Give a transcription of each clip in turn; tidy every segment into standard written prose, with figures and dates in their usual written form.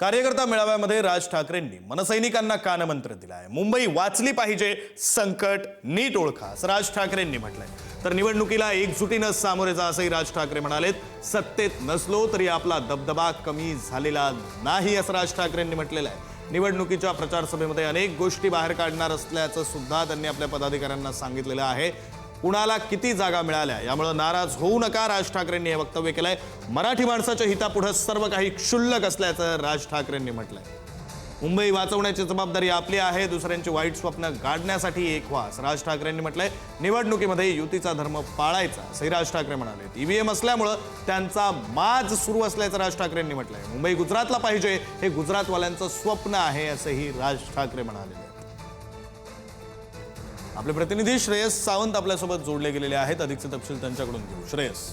कार्यकर्ता मेळाव्यामध्ये राज ठाकरेंनी मनसैनिकांना कानमंत्र दिलाय। मुंबई वाचली पाहिजे, संकट नीट ओळखा असं राज ठाकरेंनी म्हटलंय। तर निवडणुकीला एकजुटीनं सामोरे जा असंही राज ठाकरे म्हणालेत। सत्तेत नसलो तरी आपला दबदबा कमी झालेला नाही असं राज ठाकरेंनी म्हटलेलं आहे। निवडणुकीच्या प्रचार सभेमध्ये अनेक गोष्टी बाहेर काढणार असल्याचं सुद्धा त्यांनी आपल्या पदाधिकाऱ्यांना सांगितलेलं आहे। कुणाला किती जागा मिळाल्या यामुळे नाराज होऊ नका, राज ठाकरेंनी हे वक्तव्य केलंय। मराठी माणसाच्या हितापुढे सर्व काही क्षुल्लक असल्याचं राज ठाकरेंनी म्हटलंय। मुंबई वाचवण्याची जबाबदारी आपली आहे, दुसऱ्यांची वाईट स्वप्न गाडण्यासाठी एक व्हा असं राज ठाकरेंनी म्हटलंय। निवडणुकीमध्ये युतीचा धर्म पाळायचा असंही राज ठाकरे म्हणाले। ईव्हीएम असल्यामुळे त्यांचा माज सुरू असल्याचं राज ठाकरेंनी म्हटलंय। मुंबई गुजरातला पाहिजे हे गुजरातवाल्यांचं स्वप्न आहे असंही राज ठाकरे म्हणाले। आपले प्रतिनिधी श्रेयस सावंत आपल्यासोबत जोडले गेलेले आहेत। अधिकचे तपशील त्यांच्याकडून घेऊ। श्रेयस,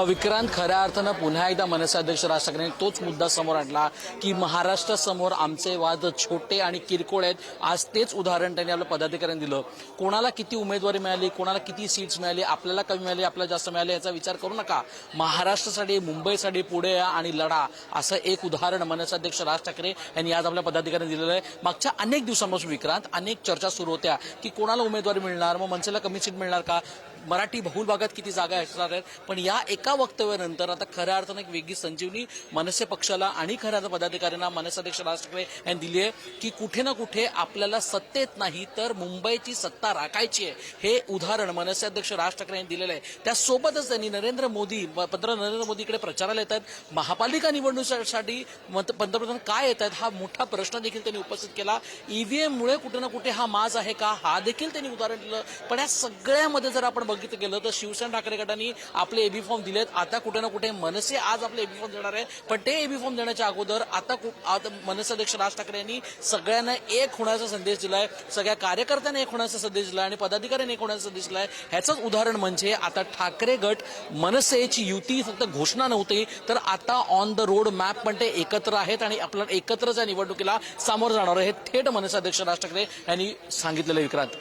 विक्रांत, खऱ्या अर्थानं पुन्हा एकदा मनसे अध्यक्ष राज ठाकरेंनी तोच मुद्दा समोर आणला की महाराष्ट्रासमोर आमचे वाद छोटे आणि किरकोळ आहेत। आज तेच उदाहरण त्यांनी आपल्या पदाधिकाऱ्यांनी दिलं। कोणाला किती उमेदवारी मिळाली, कोणाला किती सीट्स मिळाली, आपल्याला कमी मिळाली, आपल्याला जास्त मिळाली याचा विचार करू नका। महाराष्ट्रासाठी, मुंबईसाठी पुढे या आणि लढा असं एक उदाहरण मनसे अध्यक्ष राज ठाकरे यांनी आज आपल्या पदाधिकाऱ्यांनी दिलेलं आहे। मागच्या अनेक दिवसांपासून विक्रांत अनेक चर्चा सुरू होत्या की कोणाला उमेदवारी मिळणार, मग मनसेला कमी सीट मिळणार का, मराठी बहुल भागात किती जागा असणार आहेत। पण या एका वक्तव्यानंतर आता खऱ्या अर्थानं एक वेगळी संजीवनी मनसे पक्षाला आणि खऱ्या अर्थानं पदाधिकाऱ्यांना मनसे अध्यक्ष राज ठाकरे यांनी दिली आहे की कुठे ना कुठे आपल्याला सत्तेत नाही तर मुंबईची सत्ता राखायची आहे। हे उदाहरण मनसे अध्यक्ष राज ठाकरे यांनी दिलेलं आहे। त्यासोबतच त्यांनी पंतप्रधान नरेंद्र मोदीकडे प्रचाराला येत आहेत। महापालिका निवडणुकीसाठी पंतप्रधान काय येत आहेत हा मोठा प्रश्न देखील त्यांनी उपस्थित केला। ईव्हीएम मुळे कुठे ना कुठे हा माज आहे का, हा देखील त्यांनी उदाहरण दिलं। पण या सगळ्यामध्ये जर आपण बघितलं गेलं तर शिवसेना ठाकरे गटांनी आपले एबी फॉर्म दिलेत। आता कुठे ना कुठे मनसे आज आपले एबी फॉर्म देणार आहे। पण ते एबी फॉर्म देण्याच्या अगोदर आता मनसे अध्यक्ष राज ठाकरे यांनी सगळ्यांना एक होण्याचा संदेश दिलाय, सगळ्या कार्यकर्त्यांना एक होण्याचा संदेश दिलाय आणि पदाधिकाऱ्यांनी एक होण्याचा संदेश दिलाय। ह्याचंच उदाहरण म्हणजे आता ठाकरे गट मनसेची युती फक्त घोषणा नव्हती तर आता ऑन द रोड मॅप पण ते एकत्र आहेत आणि आपल्याला एकत्रच या निवडणुकीला सामोरं जाणार आहे, हे थेट मनसे अध्यक्ष राज ठाकरे यांनी सांगितलेलं आहे। विक्रांत,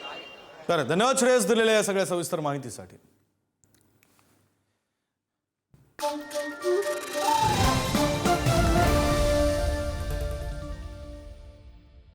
तर धन्यवाद श्रेयस दिलेल्या या सगळ्या सविस्तर माहितीसाठी।